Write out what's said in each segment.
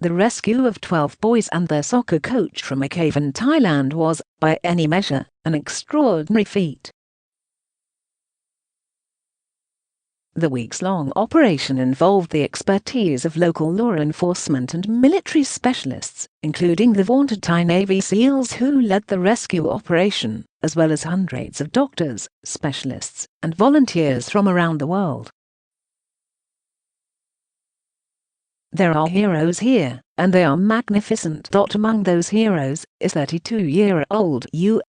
The rescue of 12 boys and their soccer coach from a cave in Thailand was, by any measure, an extraordinary feat. The weeks-long operation involved the expertise of local law enforcement and military specialists, including the vaunted Thai Navy SEALs who led the rescue operation, as well as hundreds of doctors, specialists, and volunteers from around the world. There are heroes here, and they are magnificent. Among those heroes is 32-year-old U.S.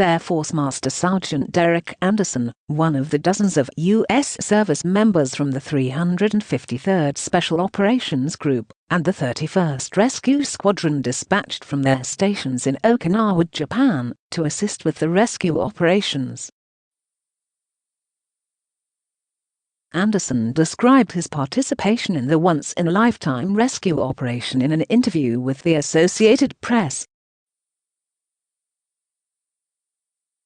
Air Force Master Sgt. Derek Anderson, one of the dozens of U.S. service members from the 353rd Special Operations Group and the 31st Rescue Squadron dispatched from their stations in Okinawa, Japan, to assist with the rescue operations. Anderson described his participation in the once-in-a-lifetime rescue operation in an interview with the Associated Press.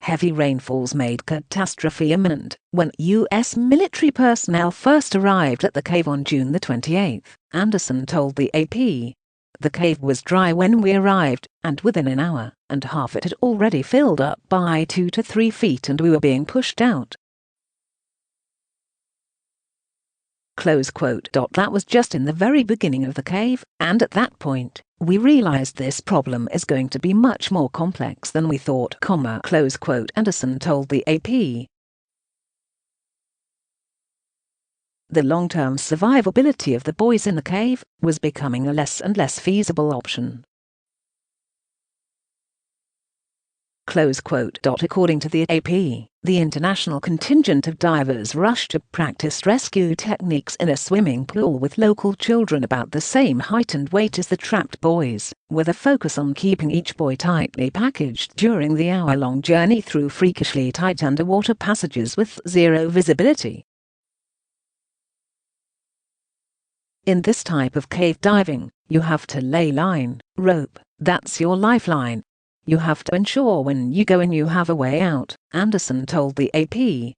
Heavy rainfalls made catastrophe imminent when U.S. military personnel first arrived at the cave on June the 28th, Anderson told the AP. The cave was dry when we arrived, and within an hour and a half it had already filled up by 2 to 3 feet and we were being pushed out. That was just in the very beginning of the cave, and at that point, we realized this problem is going to be much more complex than we thought, Anderson told the AP. The long-term survivability of the boys in the cave was becoming a less and less feasible option. According to the AP, the international contingent of divers rushed to practice rescue techniques in a swimming pool with local children about the same height and weight as the trapped boys, with a focus on keeping each boy tightly packaged during the hour-long journey through freakishly tight underwater passages with zero visibility. In this type of cave diving, you have to lay line, rope, that's your lifeline. You have to ensure when you go in you have a way out, Anderson told the AP.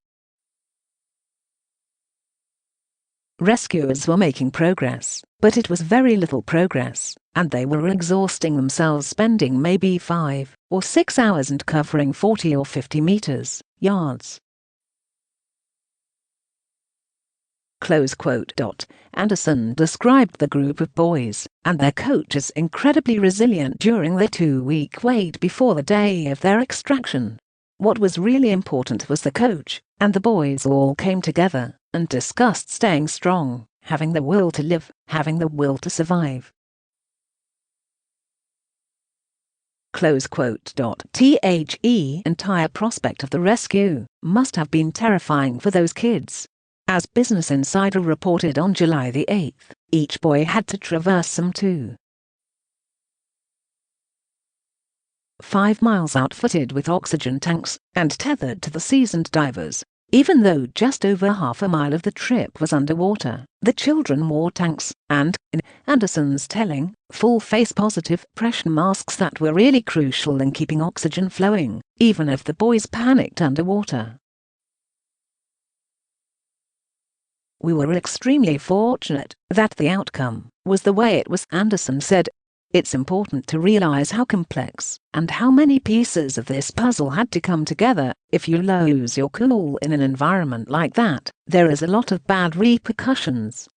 Rescuers were making progress, but it was very little progress, and they were exhausting themselves, spending maybe 5 or 6 hours and covering 40 or 50 yards. Anderson described the group of boys and their coach as incredibly resilient during the 2-week wait before the day of their extraction. What was really important was the coach, and the boys all came together and discussed staying strong, having the will to live, having the will to survive. The entire prospect of the rescue must have been terrifying for those kids. As Business Insider reported on July the 8th, each boy had to traverse some 2.5 miles outfitted with oxygen tanks and tethered to the seasoned divers. Even though just over half a mile of the trip was underwater, the children wore tanks and, in Anderson's telling, full-face positive pressure masks that were really crucial in keeping oxygen flowing, even if the boys panicked underwater. We were extremely fortunate that the outcome was the way it was, Anderson said. It's important to realize how complex and how many pieces of this puzzle had to come together. If you lose your cool in an environment like that, there is a lot of bad repercussions.